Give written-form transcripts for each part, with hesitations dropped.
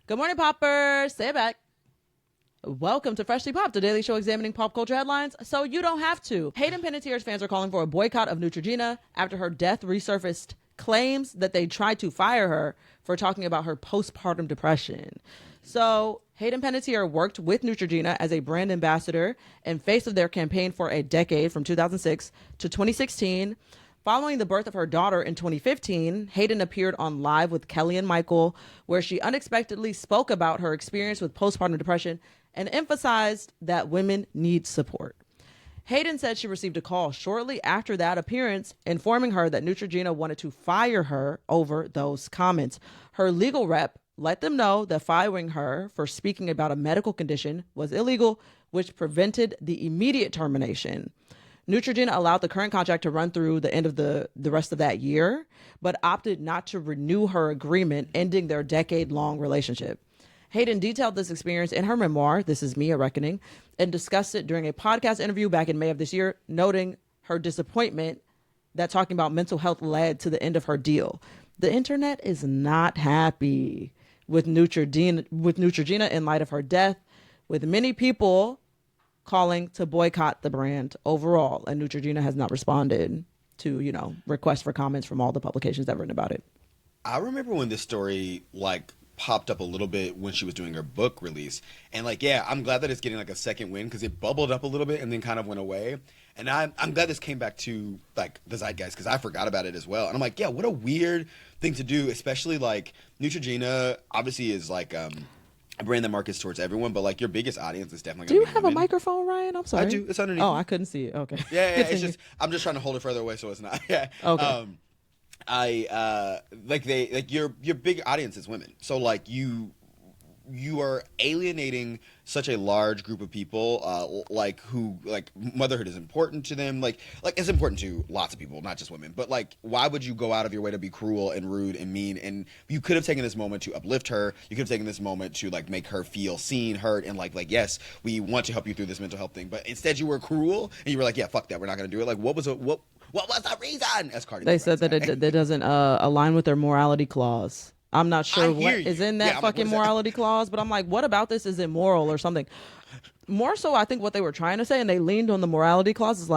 Good morning, poppers. Stay back. Welcome to Freshly Popped, a daily show examining pop culture headlines so you don't have to. Hayden Panettiere's fans are calling for a boycott of Neutrogena after her death resurfaced claims that they tried to fire her for talking about her postpartum depression. So Hayden Panettiere worked with Neutrogena as a brand ambassador and face of their campaign for a decade from 2006 to 2016. Following the birth of her daughter in 2015, Hayden appeared on Live with Kelly and Michael, where she unexpectedly spoke about her experience with postpartum depression and emphasized that women need support. Hayden said she received a call shortly after that appearance informing her that Neutrogena wanted to fire her over those comments. Her legal rep let them know that firing her for speaking about a medical condition was illegal, which prevented the immediate termination. Neutrogena allowed the current contract to run through the end of the rest of that year, but opted not to renew her agreement, ending their decade-long relationship. Hayden detailed this experience in her memoir, This Is Me, A Reckoning, and discussed it during a podcast interview back in May of this year, noting her disappointment that talking about mental health led to the end of her deal. The internet is not happy with Neutrogena in light of her death, with many people calling to boycott the brand overall, and Neutrogena has not responded to, requests for comments from all the publications that have written about it. I remember when this story popped up a little bit when she was doing her book release, and I'm glad that it's getting a second win because it bubbled up a little bit and then kind of went away. And I'm glad this came back to the zeitgeist because I forgot about it as well. And I'm like, yeah, what a weird thing to do, especially Neutrogena obviously is a brand that markets towards everyone, but your biggest audience is definitely. Do you have a microphone, Ryan? I'm sorry. I do. It's underneath. Oh, I couldn't see it. Okay. Yeah. It's just I'm just trying to hold it further away so it's not. Yeah. Okay. Your big audience is women, so you are alienating such a large group of people, who motherhood is important to them, it's important to lots of people, not just women, but why would you go out of your way to be cruel and rude and mean? And you could have taken this moment to uplift her. You could have taken this moment to make her feel seen, heard, and yes, we want to help you through this mental health thing, but instead you were cruel and you were yeah, fuck that, we're not gonna do it. What was the reason? As Cardi, they said that it doesn't align with their morality clause. I'm not sure what is in that fucking morality clause, but I'm what about this is immoral or something? More so, I think what they were trying to say, and they leaned on the morality clause, is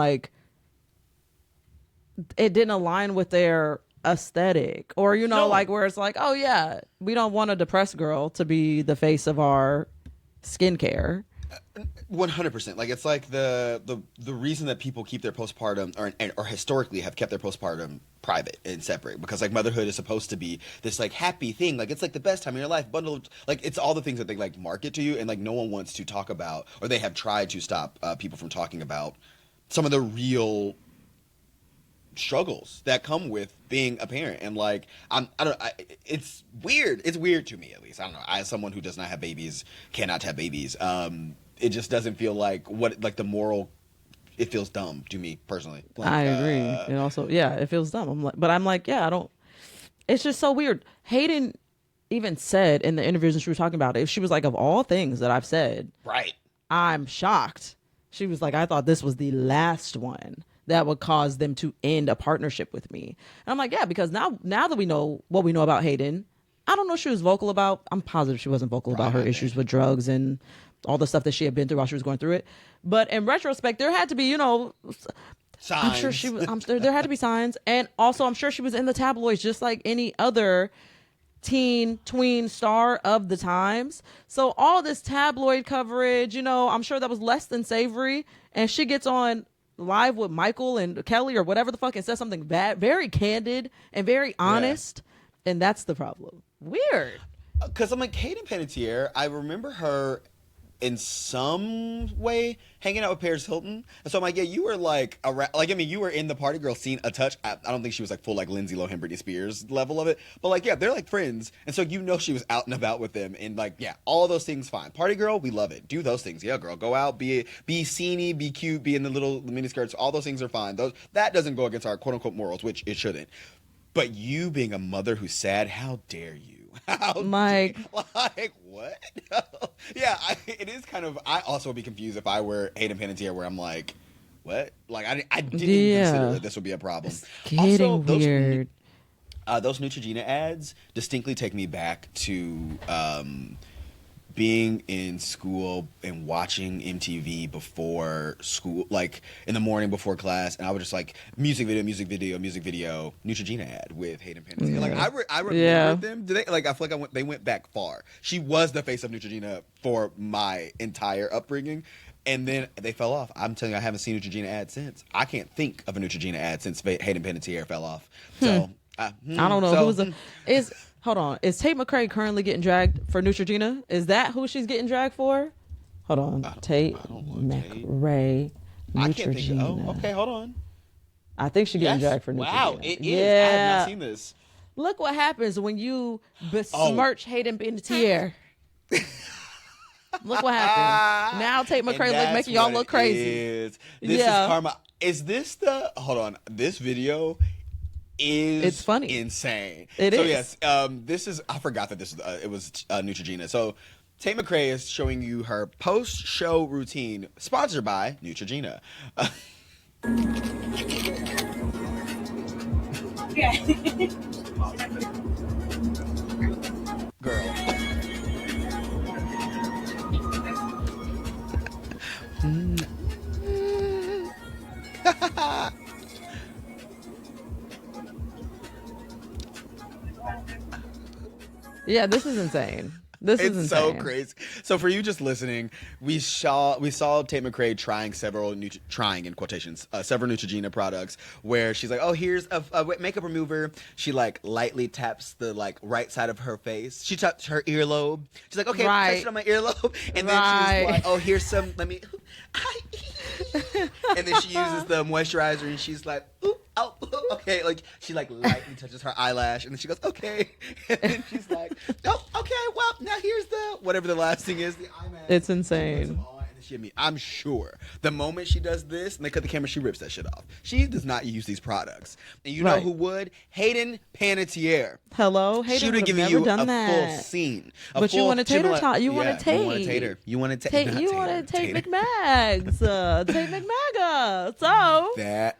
it didn't align with their aesthetic, or where it's oh yeah, we don't want a depressed girl to be the face of our skincare. 100%. It's the reason that people keep their postpartum or historically have kept their postpartum private and separate, because motherhood is supposed to be this happy thing, it's the best time of your life, bundle it's all the things that they market to you, and no one wants to talk about, or they have tried to stop people from talking about some of the real struggles that come with being a parent. And it's weird to me, at least. I don't know, as someone who does not have babies, cannot have babies, it just doesn't feel the moral. It feels dumb to me personally. I agree. And also, yeah, it feels dumb. I don't. It's just so weird. Hayden even said in the interviews that she was talking about it, she was of all things that I've said, right, I'm shocked. She was I thought this was the last one that would cause them to end a partnership with me. And I'm yeah, because now that we know what we know about Hayden, I don't know if she was vocal about, I'm positive she wasn't vocal about her issues with drugs and all the stuff that she had been through while she was going through it. But in retrospect, there had to be, signs. I'm sure she was, there had to be signs. And also, I'm sure she was in the tabloids just like any other tween star of the times. So all this tabloid coverage, I'm sure that was less than savory. And she gets on Live with Michael and Kelly or whatever the fuck and says something bad, very candid and very honest. Yeah. And that's the problem. Weird. Because I'm Hayden Panettiere, I remember her in some way hanging out with Paris Hilton, and so I'm yeah, you were you were in the party girl scene a touch. I don't think she was full Lindsay Lohan, Britney Spears level of it, but yeah, they're friends, and so she was out and about with them, and yeah, all those things fine. Party girl, we love it. Do those things, yeah, girl, go out, be sceney, be cute, be in the little mini skirts. All those things are fine. That doesn't go against our quote unquote morals, which it shouldn't. But you being a mother who's sad, how dare you? Mike. What? Yeah, it is kind of. I also would be confused if I were Hayden Panettiere, where I'm what? I didn't even consider that this would be a problem. It's getting weird. those Neutrogena ads distinctly take me back to being in school and watching MTV before school, like in the morning before class, and I would just like music video, Neutrogena ad with Hayden Panettiere. Like I remember them. Did they, like, I feel like they went back far. She was the face of Neutrogena for my entire upbringing. And then they fell off. I'm telling you, I haven't seen a Neutrogena ad since. I can't think of a Neutrogena ad since Hayden Panettiere fell off. So I don't know hold on. Is Tate McRae currently getting dragged for Neutrogena? Is that who she's getting dragged for? Hold on. Tate McRae. I can't think of. Oh, okay, hold on. I think she's getting dragged for Neutrogena. Wow, it is. Yeah. I have not seen this. Look what happens when you besmirch Hayden Panettiere. Look what happened. Now Tate McRae making y'all look crazy. This is karma. Is this the... Hold on. This video is... It's funny. Insane. It is. So yes, this is... I forgot that this was... it was Neutrogena. So Tate McRae is showing you her post-show routine, sponsored by Neutrogena. Girl. Yeah, this is insane. This is insane. So crazy. So for you just listening, we saw Tate McRae trying several Neutrogena products, where she's like, oh, here's a makeup remover. She like lightly taps the like right side of her face. She taps her earlobe. She's like, okay, touch it on my earlobe. And then she's like, oh, here's some, let me, and then she uses the moisturizer and she's like, ooh, oh, okay. Like she like lightly touches her eyelash and then she goes, okay. And then she's like, oh, okay, well, now here's the, whatever the last thing is, the eye mask. It's insane. I'm sure the moment she does this and they cut the camera, she rips that shit off. She does not use these products. And you know who would? Hayden Panettiere. Hello? Hayden would have never done that. Full scene. But you want to Tate her? You want to Tate? You want to Tate her. You want to Tate? You want to Tate McMags. Tate McMaga. So that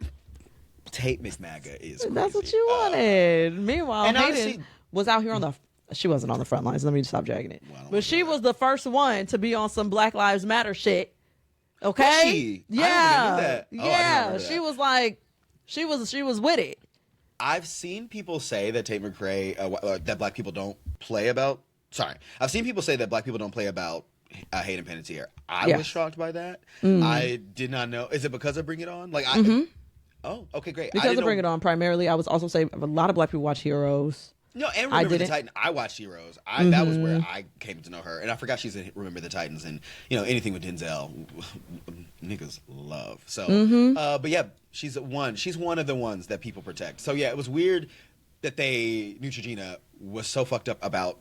Tate McMaga is crazy. That's what you wanted. Meanwhile, and Hayden honestly, was out here on the... She wasn't on the front lines. Let me stop dragging it. But she was the first one to be on some Black Lives Matter shit. Okay? Was she? Yeah. Yeah. She was like, she was with it. I've seen people say that Tate McRae, that black people don't play about. Sorry. I've seen people say that black people don't play about Hayden Panettiere. I was shocked by that. I did not know. Is it because of Bring It On? Like, oh, okay, great. Because of Bring It On, primarily. I was also saying a lot of black people watch Heroes. No, and Remember the Titans. I watched Heroes. That was where I came to know her, and I forgot she's in Remember the Titans, and anything with Denzel, niggas love. So, but yeah, she's one of the ones that people protect. So yeah, it was weird that Neutrogena was so fucked up about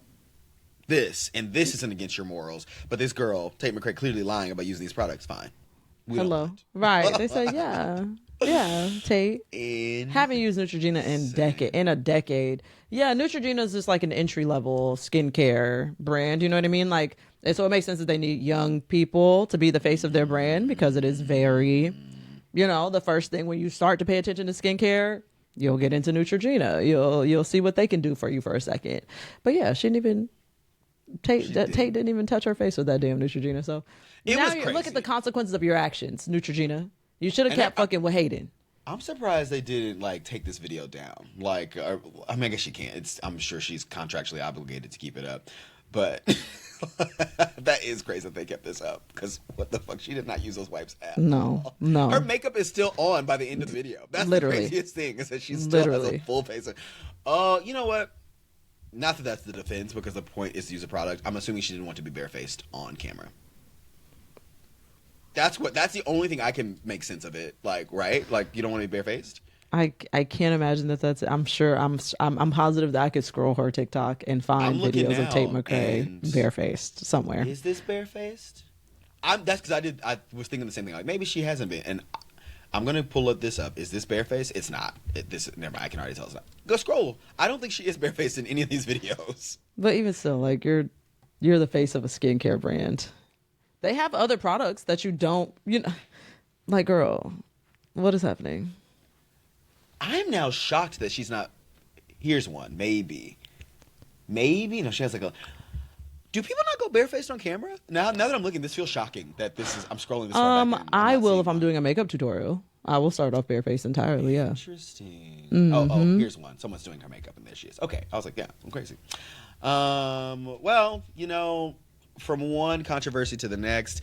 this, and this isn't against your morals, but this girl Tate McRae clearly lying about using these products. Fine. Hello, right? They said yeah, Tate. Haven't used Neutrogena in a decade. Yeah, Neutrogena is just like an entry level skincare brand. You know what I mean? Like, and so it makes sense that they need young people to be the face of their brand because it is very, the first thing when you start to pay attention to skincare, you'll get into Neutrogena. You'll see what they can do for you for a second. But yeah, Tate didn't even touch her face with that damn Neutrogena. So now look at the consequences of your actions, Neutrogena. You should have kept fucking with Hayden. I'm surprised they didn't take this video down. I guess she can't. I'm sure she's contractually obligated to keep it up, but that is crazy that they kept this up. Because what the fuck, she did not use those wipes at all. No. Her makeup is still on by the end of the video. That's literally the craziest thing is that she still has a full face. You know what? Not that that's the defense, because the point is to use a product. I'm assuming she didn't want to be barefaced on camera. That's the only thing I can make sense of it. Right? You don't want to be barefaced? I can't imagine that's it. I'm sure I'm positive that I could scroll her TikTok and find videos of Tate McRae barefaced somewhere. Is this barefaced? That's because I was thinking the same thing. Maybe she hasn't been, and I'm gonna pull this up. Is this barefaced? It's not. Never mind. I can already tell it's not. Go scroll. I don't think she is barefaced in any of these videos. But even still, you're the face of a skincare brand. They have other products that you don't, girl, what is happening? I'm now shocked that she's not Here's one. Maybe. No, she has like a. Do people not go barefaced on camera? Now that I'm looking, this feels shocking that this is. I'm scrolling this far back. I will if I'm doing a makeup tutorial. I will start off barefaced entirely. Yeah. Interesting. Mm-hmm. Oh, here's one. Someone's doing her makeup, and there she is. Okay, I was like, yeah, I'm crazy. Well, from one controversy to the next,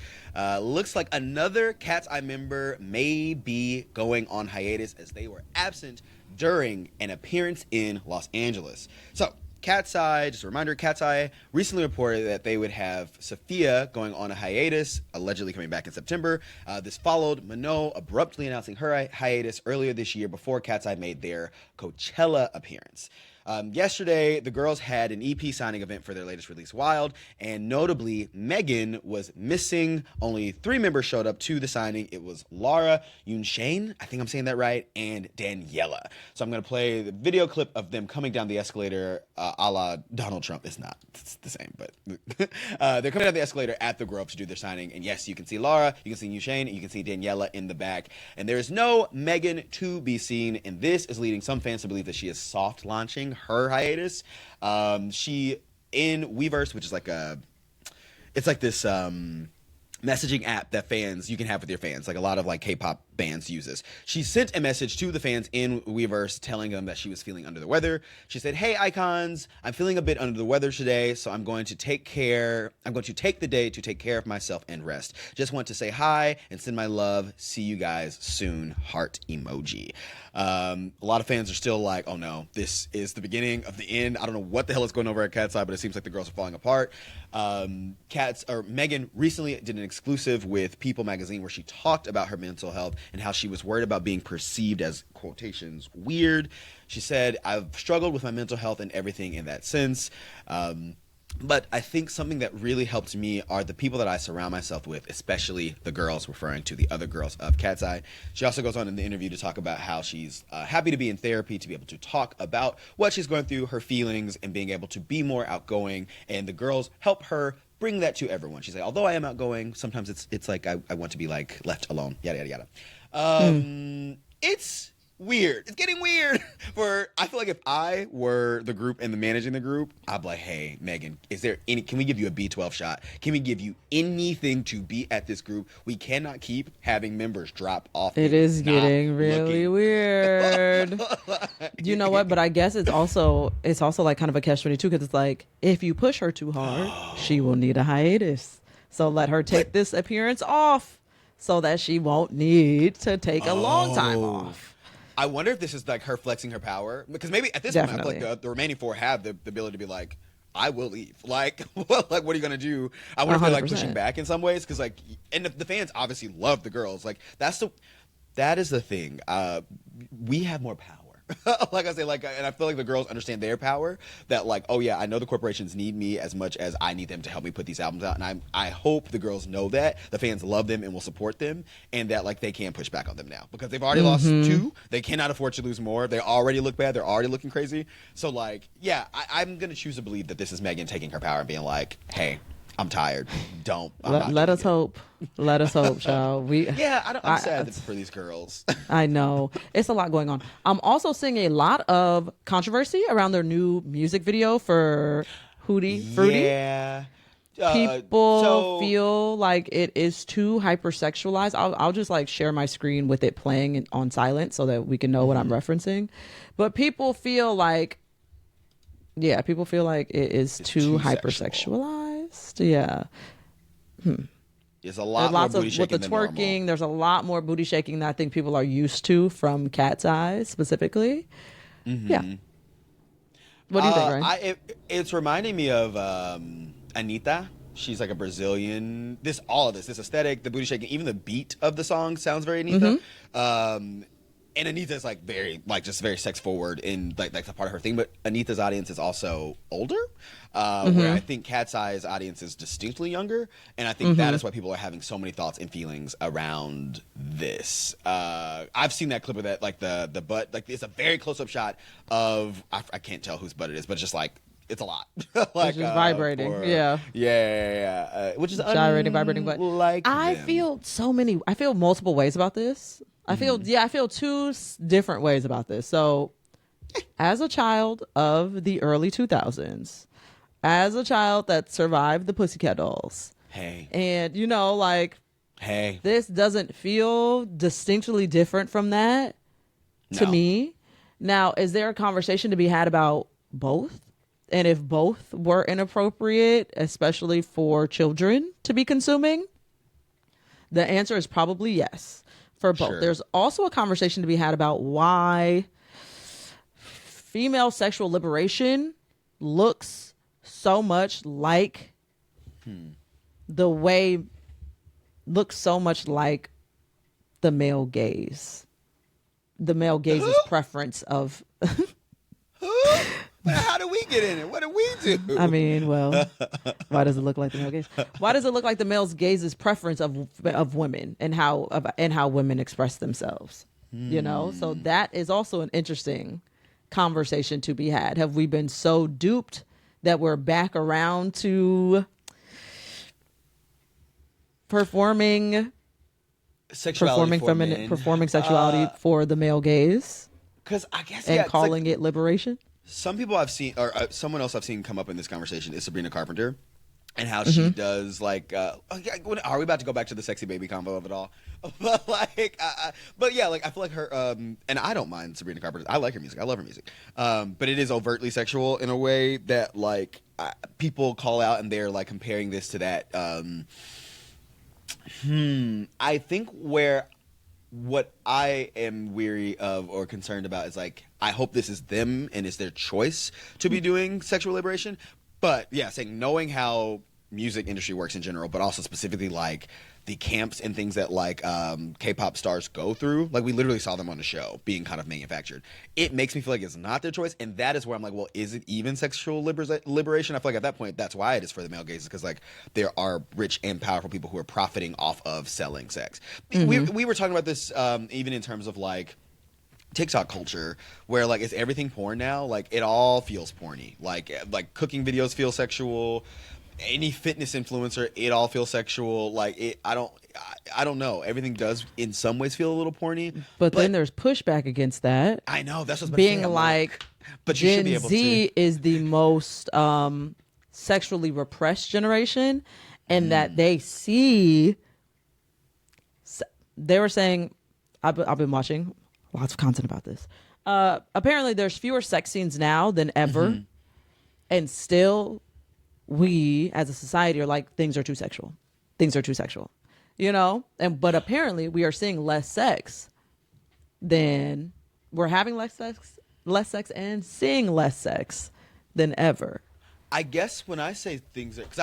looks like another Katseye member may be going on hiatus as they were absent during an appearance in Los Angeles. So, Katseye, just a reminder, Katseye recently reported that they would have Sophia going on a hiatus, allegedly coming back in September. This followed Minogue abruptly announcing her hiatus earlier this year before Katseye made their Coachella appearance. Yesterday, the girls had an EP signing event for their latest release, Wild, and notably, Megan was missing. Only 3 members showed up to the signing. It was Laura, Yunshane, I think I'm saying that right, and Daniela. So I'm going to play the video clip of them coming down the escalator a la Donald Trump. It's not. It's the same, but they're coming down the escalator at the Grove to do their signing. And yes, you can see Laura, you can see Yunshane, and you can see Daniela in the back. And there is no Megan to be seen, and this is leading some fans to believe that she is soft launching her hiatus. She in Weverse, which is like this messaging app that you can have with your fans, like a lot of like K-pop bands uses. She sent a message to the fans in Weverse telling them that she was feeling under the weather. She said, "Hey icons, I'm feeling a bit under the weather today, so I'm going to take the day to take care of myself and rest. Just want to say hi and send my love. See you guys soon. Heart emoji." A lot of fans are still like, "Oh no, this is the beginning of the end." I don't know what the hell is going over at Katseye, but it seems like the girls are falling apart. Megan recently did an exclusive with People magazine where she talked about her mental health and how she was worried about being perceived as, quotations, weird. She said, "I've struggled with my mental health and everything in that sense. But I think something that really helped me are the people that I surround myself with, especially the girls," referring to the other girls of Katseye. She also goes on in the interview to talk about how she's happy to be in therapy, to be able to talk about what she's going through, her feelings, and being able to be more outgoing. And the girls help her bring that to everyone. She's like, "Although I am outgoing, sometimes it's like I want to be like left alone." Yada yada yada. It's weird. It's getting weird. I feel like if I were the group and the managing the group, I'd be like, "Hey, Megan, can we give you a B12 shot? Can we give you anything to be at this group? We cannot keep having members drop off." It is getting really weird. You know what? But I guess it's also like kind of a catch-22 because it's like, if you push her too hard, she will need a hiatus. So let her take this appearance off so that she won't need to take a long time off. I wonder if this is like her flexing her power, because maybe at this point, I feel like the remaining 4 have the ability to be like, "I will leave." Like, what are you gonna do? I wonder if they're like pushing back in some ways, because like, and the fans obviously love the girls. Like, that is the thing. We have more power. Like I say, and I feel like the girls understand their power. That like, oh yeah, I know the corporations need me as much as I need them to help me put these albums out, and I hope the girls know that the fans love them and will support them, and that like they can push back on them now because they've already lost 2. They cannot afford to lose more. They already look bad. They're already looking crazy. So like, yeah, I'm gonna choose to believe that this is Megan taking her power and being like, "Hey, I'm tired. Let us hope. Let us hope, child. I'm sad for these girls. I know. It's a lot going on. I'm also seeing a lot of controversy around their new music video for Hootie Fruity. Yeah. People feel like it is too hypersexualized. I'll just like share my screen with it playing on silent so that we can know what I'm referencing. But people feel like it is too hypersexualized. Yeah. There's a lot more booty shaking with the twerking. Normal. There's a lot more booty shaking that I think people are used to from Katseye specifically. Yeah. What do you think, Ryan? It's reminding me of Anitta. She's like a Brazilian. This aesthetic, the booty shaking, even the beat of the song sounds very Anitta. And Anita's like very sex forward in like the part of her thing, but Anita's audience is also older, where I think Katseye's audience is distinctly younger, and I think that is why people are having so many thoughts and feelings around this. I've seen that clip of that, like the butt, like it's a very close up shot of I can't tell whose butt it is, but just like it's a lot, like it's just vibrating, which is gyrating, vibrating. But I feel multiple ways about this. I feel 2 different ways about this. So as a child of the early 2000s, as a child that survived the Pussycat Dolls, Hey. and you know, like, Hey. this doesn't feel distinctly different from that to No. me. Now, is there a conversation to be had about both? And if both were inappropriate, especially for children to be consuming, the answer is probably yes for both. Sure. There's also a conversation to be had about why female sexual liberation looks so much like the way looks so much like the male gaze. The male gaze's preference of How do we get in it? What do we do? I mean, well, why does it look like the male gaze? Why does it look like the male's gaze's preference of women and how women express themselves? You know, so that is also an interesting conversation to be had. Have we been so duped that we're back around to performing Sexuality for men. performing sexuality for the male gaze 'Cause I guess and yeah, it's calling like, it liberation? some people I've seen, or someone else I've seen come up in this conversation is Sabrina Carpenter, and how she does like. Are we about to go back to the sexy baby combo of it all? But like, but yeah, like I feel like her, and I don't mind Sabrina Carpenter. I like her music. I love her music. But it is overtly sexual in a way that like people call out, and they're like comparing this to that. I think what I am weary of or concerned about is like, I hope this is them and it's their choice to be doing sexual liberation. But yeah, saying knowing how music industry works in general, but also specifically like the camps and things that like K-pop stars go through. Like we literally saw them on the show being kind of manufactured. It makes me feel like it's not their choice, and that is where I'm like, well, is it even sexual liberation? I feel like at that point, that's why it is for the male gaze, because like there are rich and powerful people who are profiting off of selling sex. We were talking about this even in terms of like TikTok culture, where like is everything porn now? Like it all feels porny. Like cooking videos feel sexual. Any fitness influencer, it all feels sexual. Like it, I don't know. Everything does in some ways feel a little porny. But then there's pushback against that. I know that's what's being like, but you should be Gen able Z is the most sexually repressed generation, and that they see. They were saying, I've been watching lots of content about this. Apparently, there's fewer sex scenes now than ever, and still, we as a society are like, things are too sexual. Things are too sexual, you know. But apparently, we are seeing less sex than we're having less sex, and seeing less sex than ever. I guess when I say things, because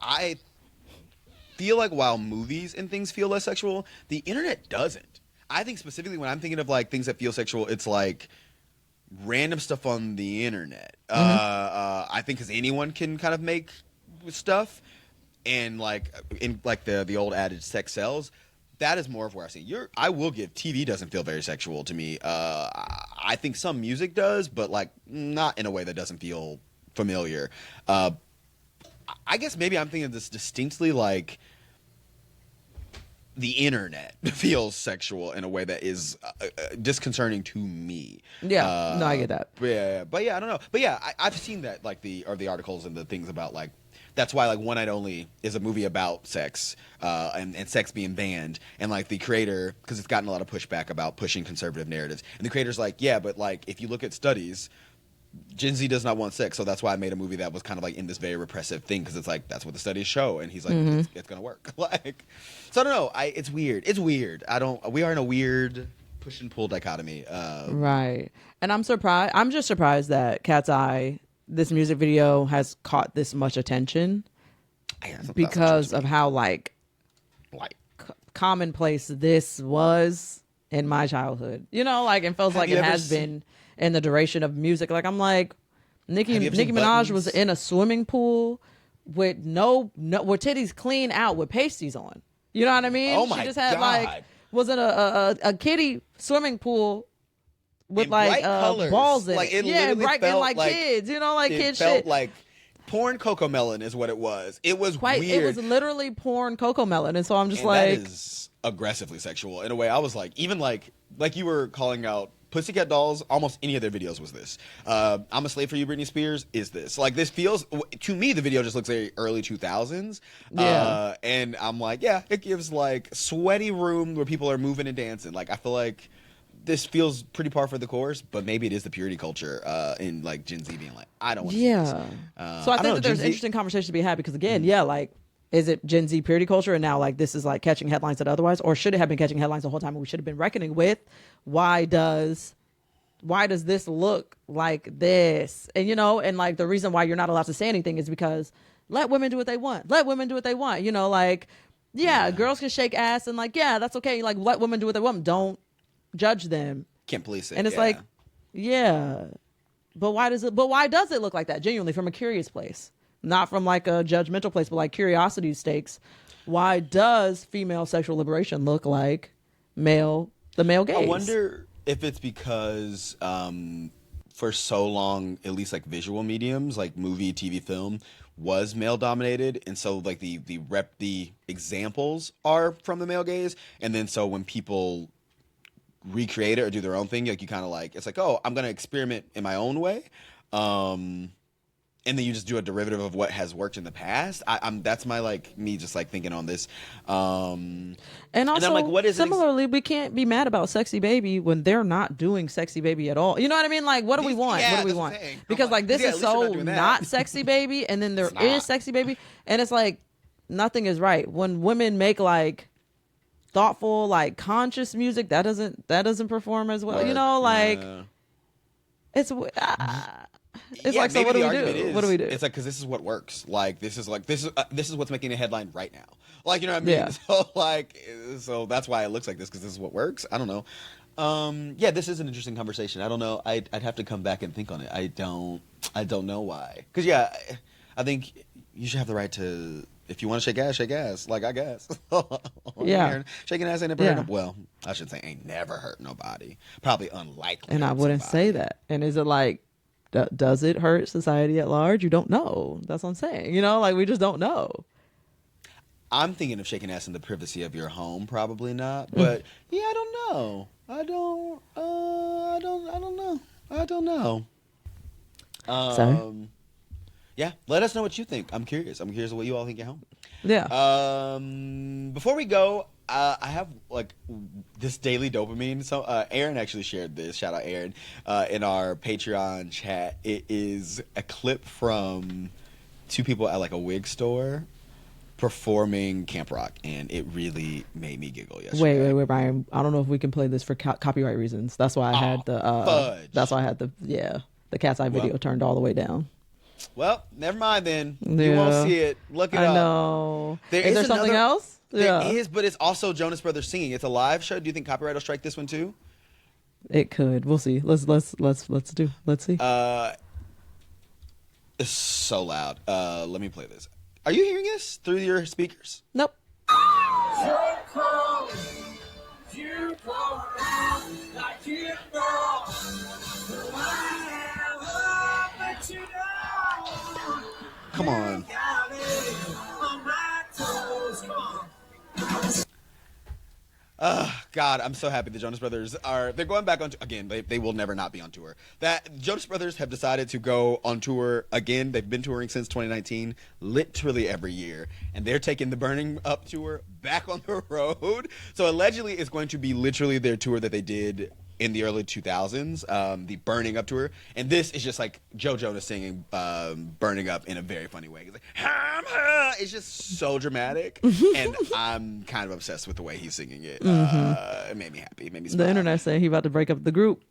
I feel like while movies and things feel less sexual, the internet doesn't. I think specifically when I'm thinking of like things that feel sexual, it's like random stuff on the internet. I think because anyone can kind of make stuff, and like in like the old adage, sex sells. That is more of where I see I will give TV doesn't feel very sexual to me. I think some music does, but like not in a way that doesn't feel familiar. I guess maybe I'm thinking of this distinctly like the internet feels sexual in a way that is disconcerting to me. Yeah, no, I get that. But yeah, I don't know. But yeah, I've seen that like the articles and the things about like that's why like One Night Only is a movie about sex and sex being banned, and like the creator, because it's gotten a lot of pushback about pushing conservative narratives, and the creator's like, yeah, but like if you look at studies, Gen Z does not want sex, so that's why I made a movie that was kind of like in this very repressive thing, because it's like that's what the studies show, and he's like, it's gonna work. Like, so I don't know. It's weird. It's weird. We are in a weird push and pull dichotomy. Right, and I'm surprised. I'm just surprised that Katseye, this music video, has caught this much attention because of how like commonplace this was in my childhood. You know, like it feels like it has been in the duration of music. Like I'm like, Nicki Minaj was in a swimming pool with no with titties clean out with pasties on. You know what I mean? Oh my She just had God. like was in a kiddie swimming pool with In like bright colors. balls in Like, it. it Yeah, literally bright and felt like like- kids. You know, like It kid felt shit. like porn Cocomelon is what it was. It was Quite. weird. It was literally porn Cocomelon, and so I'm just And like, that is aggressively sexual in a way. I was like, even like you were calling out Pussycat Dolls, almost any of their videos was this. I'm a Slave for You, Britney Spears, is this. Like, this feels, to me, the video just looks very early 2000s. Yeah. And I'm like, yeah, it gives, like, sweaty room where people are moving and dancing. Like, I feel like this feels pretty par for the course, but maybe it is the purity culture in, like, Gen Z being like, I don't want to see this. So I think that there's interesting conversation to be had because, again, like, is it Gen Z purity culture and now like this is like catching headlines that otherwise, or should it have been catching headlines the whole time and we should have been reckoning with why does this look like this? And and like the reason why you're not allowed to say anything is because let women do what they want. Let women do what they want. Like girls can shake ass and like that's okay. Like let women do what they want. Don't judge them. Can't police it. And it's like but why does it look like that? Genuinely from a curious place. Not from like a judgmental place, but like curiosity stakes. Why does female sexual liberation look like the male gaze? I wonder if it's because for so long, at least like visual mediums, like movie, TV, film, was male dominated, and so like the examples are from the male gaze, and then so when people recreate it or do their own thing, like you kind of like it's like, oh, I'm gonna experiment in my own way. And then you just do a derivative of what has worked in the past. That's my like me just like thinking on this. And also, and I'm like, what is similarly, we can't be mad about Sexy Baby when they're not doing Sexy Baby at all. You know what I mean? Like, what do we want? Yeah, what do we want? Because like this is so not Sexy Baby, and then there is Sexy Baby, and it's like nothing is right when women make like thoughtful, like conscious music that doesn't perform as well. It's. It's like, so what do we do? What do we do? It's like, because this is what works. Like, this is what's making the headline right now. Like, you know what I mean? Yeah. So that's why it looks like this, because this is what works. I don't know. This is an interesting conversation. I don't know. I'd have to come back and think on it. I don't know why. Because I think you should have the right to, if you want to shake ass, like I guess. Shaking ass ain't never hurt. Well, I should say ain't never hurt nobody. Probably unlikely. And I wouldn't say that. And is it like, does it hurt society at large? You don't know. That's what I'm saying. Like we just don't know. I'm thinking of shaking ass in the privacy of your home. Probably not. But I don't know. I don't know. Sorry? Yeah. Let us know what you think. I'm curious what you all think at home. Yeah. Before we go, I have like this daily dopamine. So Aaron actually shared this. Shout out Aaron in our Patreon chat. It is a clip from two people at like a wig store performing Camp Rock, and it really made me giggle yesterday. Wait, Brian. I don't know if we can play this for copyright reasons. That's why I had the. Fudge. That's why I had the Katseye video turned all the way down. Well, never mind then. You won't see it. Look it up. I know. Is there something else? There is, but it's also Jonas Brothers singing. It's a live show. Do you think copyright will strike this one too? It could. We'll see. Let's see. It's so loud. Let me play this. Are you hearing this through your speakers? Nope. Come on. God, I'm so happy the Jonas Brothers they're going back on again. They will never not be on tour. That Jonas Brothers have decided to go on tour again. They've been touring since 2019, literally every year, and they're taking the Burning Up tour back on the road. So allegedly, it's going to be literally their tour that they did in the early 2000s, the Burning Up tour, and this is just like Joe Jonas singing Burning Up in a very funny way. It's like, it's just so dramatic, and I'm kind of obsessed with the way he's singing it. It made me happy. It made me smile. The internet saying he about to break up the group.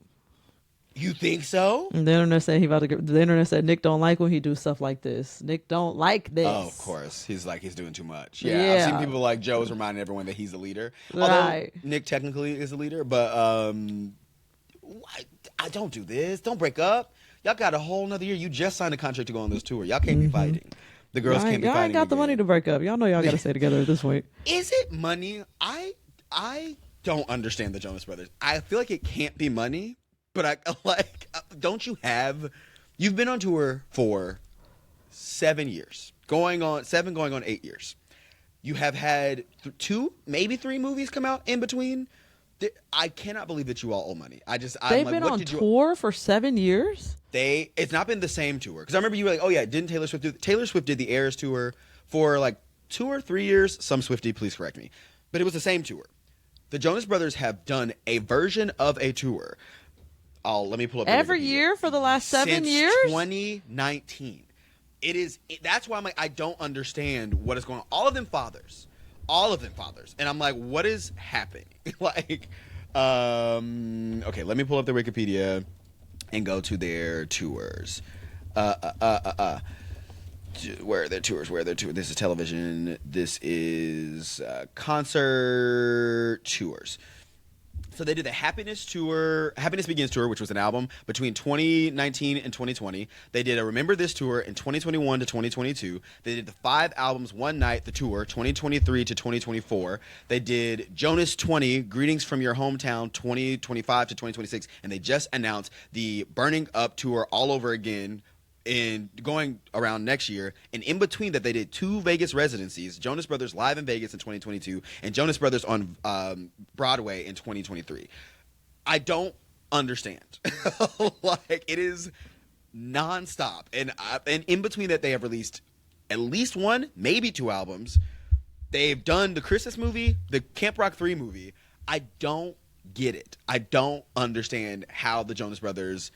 You think so? And the internet saying the internet said Nick don't like when he do stuff like this. Nick don't like this. Oh, of course. He's doing too much. Yeah. I've seen people like Joe's reminding everyone that he's the leader. Although Nick technically is the leader, but I don't do this. Don't break up. Y'all got a whole nother year. You just signed a contract to go on this tour. Y'all can't be fighting. The girls can't be fighting. Y'all ain't got the money to break up. Y'all know y'all got to stay together at this point. Is it money? I don't understand the Jonas Brothers. I feel like it can't be money, but don't you have? You've been on tour for 7 years, going on 8 years. You have had 2, maybe 3 movies come out in between. I cannot believe that you all owe money. They've been on tour for 7 years. It's not been the same tour, because I remember you were like, oh yeah, didn't Taylor Swift do? Taylor Swift did the Eras tour for like 2 or 3 years. Some Swiftie, please correct me, but it was the same tour. The Jonas Brothers have done a version of a tour. Let me pull up every year for the last 7 years. 2019. That's why I'm like, I don't understand what is going on. All of them fathers, and I'm like, what is happening? Like, okay, let me pull up their Wikipedia and go to their tours. Where are their tours? This is television. This is concert tours. So they did the Happiness Begins tour, which was an album between 2019 and 2020. They did a Remember This tour in 2021 to 2022. They did the 5 albums one night, the tour, 2023 to 2024. They did Jonas 20, Greetings from Your Hometown, 2025 to 2026. And they just announced the Burning Up tour all over again, in going around next year. And in between that, they did 2 Vegas residencies, Jonas Brothers live in Vegas in 2022 and Jonas Brothers on Broadway in 2023. I don't understand. Like, it is nonstop. And in between that, they have released at least 1, maybe 2 albums. They've done the Christmas movie, the Camp Rock 3 movie. I don't get it. I don't understand how the Jonas Brothers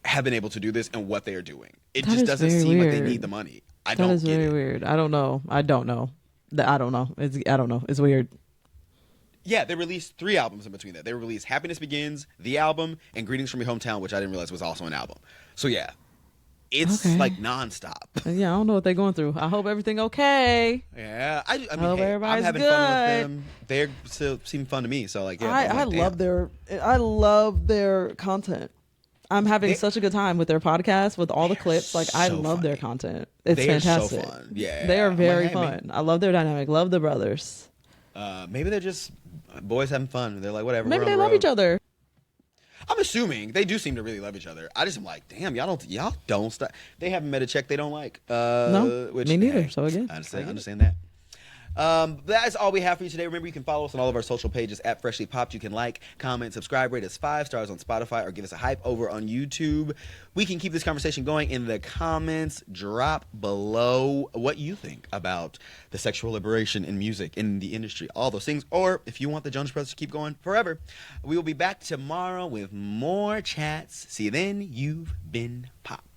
have been able to do this and what they are doing. It just doesn't seem like they need the money. I don't get it. That is very weird. I don't know. It's weird. Yeah, they released 3 albums in between that. They released Happiness Begins, the album, and Greetings from Your Hometown, which I didn't realize was also an album. So yeah, it's like nonstop. Yeah, I don't know what they're going through. I hope everything okay. Yeah, I mean, hope everybody's I'm having good. fun with them. They still seem fun to me. So like, yeah, I love their content. I'm having such a good time with their podcast, with all the clips. Like, I love their content. It's fantastic. They are so fun. Yeah. They are very fun. I love their dynamic. Love the brothers. Maybe they're just boys having fun. They're like, whatever. Maybe they love each other. I'm assuming they do seem to really love each other. I just am like, damn, y'all don't stop. They haven't met a check they don't like. No, me neither. So again, I understand that. That's all we have for you today. Remember, you can follow us on all of our social pages at Freshly Popped. You can like, comment, subscribe, rate us 5 stars on Spotify, or give us a hype over on YouTube. We can keep this conversation going in the comments. Drop below what you think about the sexual liberation in music, in the industry, all those things. Or if you want the Jonas Brothers to keep going forever, we will be back tomorrow with more chats. See you then. You've been popped.